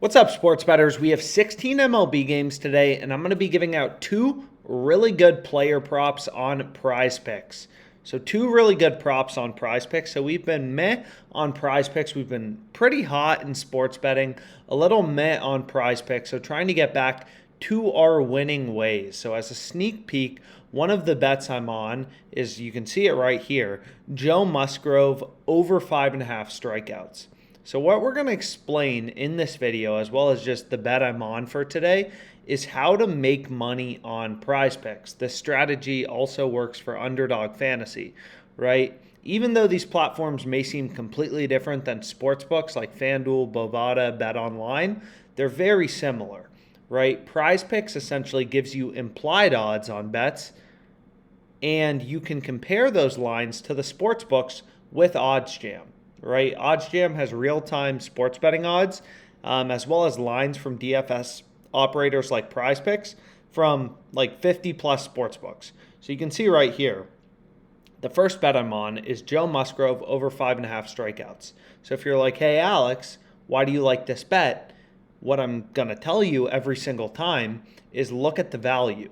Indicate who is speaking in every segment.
Speaker 1: What's up, sports bettors? We have 16 MLB games today, and I'm going to be giving out two really good player props on PrizePicks. So two really good props on PrizePicks. So we've been meh on PrizePicks. We've been pretty hot in sports betting, a little meh on PrizePicks. So trying to get back to our winning ways. So as a sneak peek, one of the bets I'm on is, you can see it right here, Joe Musgrove over 5.5 strikeouts. So what we're going to explain in this video, as well as just the bet I'm on for today, is how to make money on PrizePicks. This strategy also works for Underdog Fantasy, right? Even though these platforms may seem completely different than sportsbooks like FanDuel, Bovada, BetOnline, they're very similar, right? PrizePicks essentially gives you implied odds on bets, and you can compare those lines to the sportsbooks with OddsJam. Right? OddsJam has real-time sports betting odds, as well as lines from DFS operators like PrizePicks from like 50-plus sportsbooks. So you can see right here, the first bet I'm on is Joe Musgrove over 5.5 strikeouts. So if you're like, hey, Alex, why do you like this bet? What I'm going to tell you every single time is look at the value.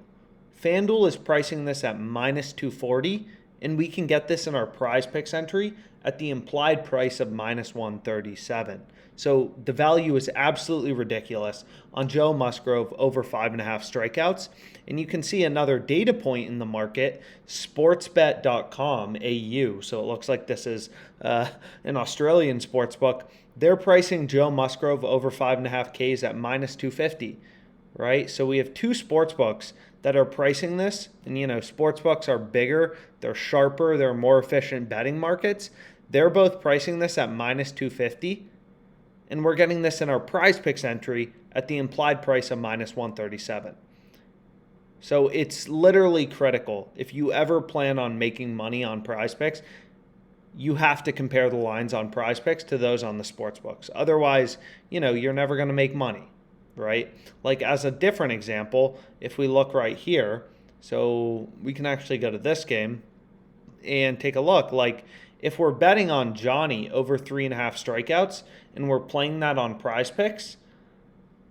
Speaker 1: FanDuel is pricing this at minus 240, and we can get this in our PrizePicks entry at the implied price of minus 137. So the value is absolutely ridiculous on Joe Musgrove over 5.5 strikeouts. And you can see another data point in the market, sportsbet.com AU. So it looks like this is an Australian sportsbook. They're pricing Joe Musgrove over 5.5 Ks at minus 250. Right? So we have two sportsbooks that are pricing this, and sportsbooks are bigger, they're sharper, they're more efficient betting markets. They're both pricing this at minus 250, and we're getting this in our PrizePicks entry at the implied price of minus 137. So it's literally critical. If you ever plan on making money on PrizePicks, you have to compare the lines on PrizePicks to those on the sportsbooks. Otherwise, you're never going to make money. Right? Like as a different example, if we look right here, so we can actually go to this game and take a look. Like if we're betting on Johnny over 3.5 strikeouts and we're playing that on PrizePicks,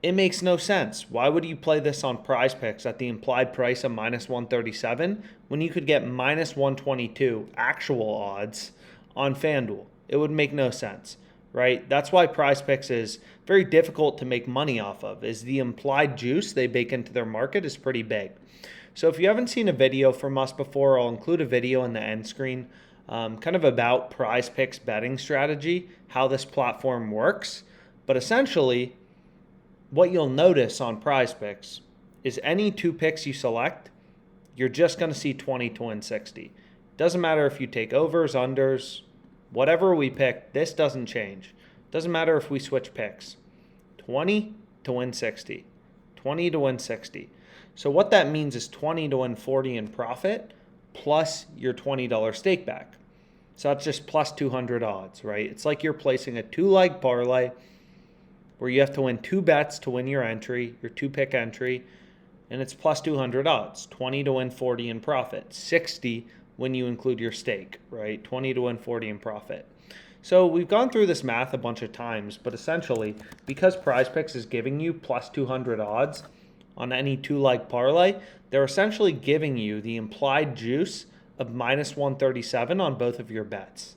Speaker 1: it makes no sense. Why would you play this on PrizePicks at the implied price of minus 137 when you could get minus 122 actual odds on FanDuel? It would make no sense. Right? That's why PrizePicks is very difficult to make money off of, is the implied juice they bake into their market is pretty big. So if you haven't seen a video from us before, I'll include a video in the end screen kind of about PrizePicks betting strategy, how this platform works. But essentially, what you'll notice on PrizePicks is any two picks you select, you're just going to see 20 to win 60. Doesn't matter if you take overs, unders, whatever we pick, this doesn't change. Doesn't matter if we switch picks. 20 to win 60. 20 to win 60. So what that means is 20 to win 40 in profit plus your $20 stake back. So that's just plus 200 odds, right? It's like you're placing a two-leg parlay where you have to win two bets to win your entry, your two-pick entry, and it's plus 200 odds. 20 to win 40 in profit. 60 when you include your stake, right? 20 to win 40 in profit. So we've gone through this math a bunch of times, but essentially, because PrizePicks is giving you plus 200 odds on any two-leg parlay, they're essentially giving you the implied juice of minus 137 on both of your bets,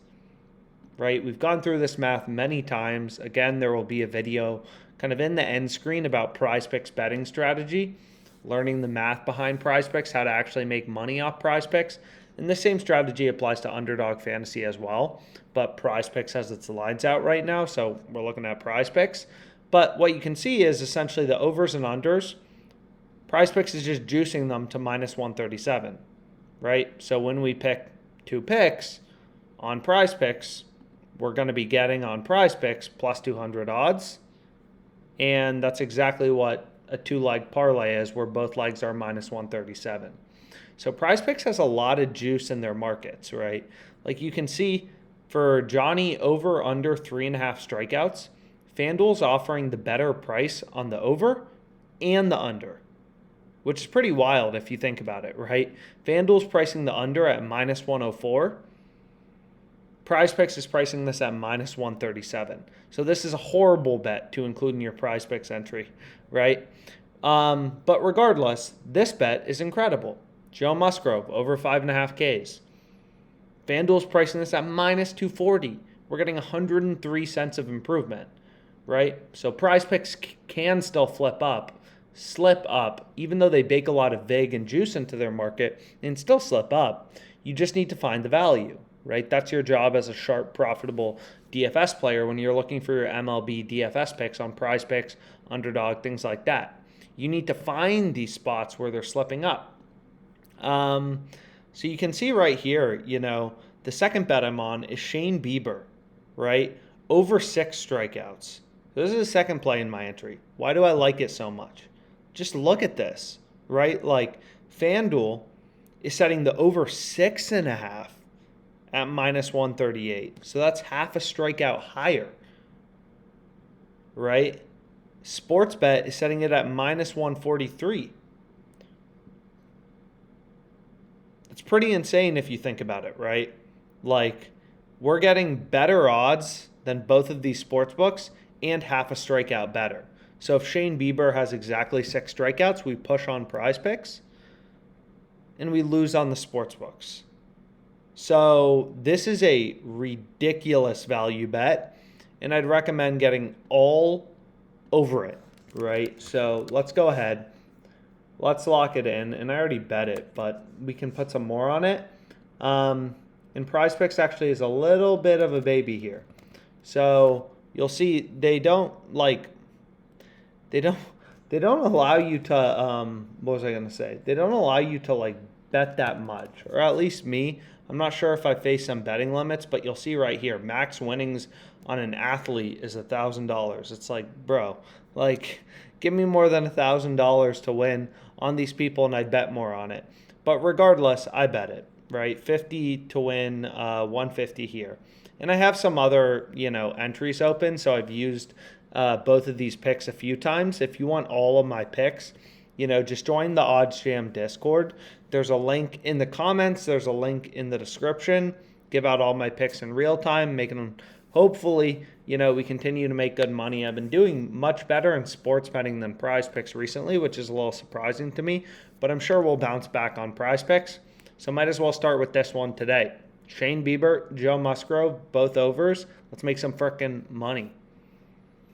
Speaker 1: right? We've gone through this math many times. Again, there will be a video kind of in the end screen about PrizePicks betting strategy, learning the math behind PrizePicks, how to actually make money off PrizePicks. And the same strategy applies to Underdog Fantasy as well, but PrizePicks has its lines out right now, so we're looking at PrizePicks. But what you can see is essentially the overs and unders, PrizePicks is just juicing them to minus 137, right? So when we pick two picks on PrizePicks, we're going to be getting on PrizePicks plus 200 odds, and that's exactly what a two-leg parlay is, where both legs are minus 137. So PrizePicks has a lot of juice in their markets, right? Like you can see for Johnny over under 3.5 strikeouts, FanDuel's offering the better price on the over and the under, which is pretty wild if you think about it, right? FanDuel's pricing the under at minus 104, PrizePicks is pricing this at minus 137. So this is a horrible bet to include in your PrizePicks entry, right? But regardless, this bet is incredible. Joe Musgrove, over 5.5 Ks. FanDuel's pricing this at minus 240. We're getting 103 cents of improvement, right? So PrizePicks can still slip up, even though they bake a lot of vig and juice into their market, and still slip up. You just need to find the value, right? That's your job as a sharp, profitable DFS player when you're looking for your MLB DFS picks on PrizePicks, Underdog, things like that. You need to find these spots where they're slipping up. So you can see right here, the second bet I'm on is Shane Bieber, right? Over 6 strikeouts. This is the second play in my entry. Why do I like it so much? Just look at this, right? Like FanDuel is setting the over 6.5 at minus 138. So that's half a strikeout higher, right? Sportsbet is setting it at minus 143. It's pretty insane if you think about it, right? Like, we're getting better odds than both of these sports books and half a strikeout better. So if Shane Bieber has exactly 6 strikeouts, we push on PrizePicks and we lose on the sports books. So this is a ridiculous value bet, and I'd recommend getting all over it, right? So let's go ahead. Let's lock it in, and I already bet it, but we can put some more on it. And PrizePicks actually is a little bit of a baby here. So you'll see they don't allow you to what was I going to say? They don't allow you to bet that much, or at least me. I'm not sure if I face some betting limits, but you'll see right here, max winnings on an athlete is $1,000. It's like, bro, give me more than $1,000 to win on these people, and I'd bet more on it. But regardless, I bet it, right? 50 to win, 150 here. And I have some other, entries open, so I've used both of these picks a few times. If you want all of my picks, just join the OddsJam Discord. There's a link in the comments. There's a link in the description. Give out all my picks in real time, making them, hopefully, we continue to make good money. I've been doing much better in sports betting than PrizePicks recently, which is a little surprising to me, but I'm sure we'll bounce back on PrizePicks. So might as well start with this one today. Shane Bieber, Joe Musgrove, both overs. Let's make some frickin' money.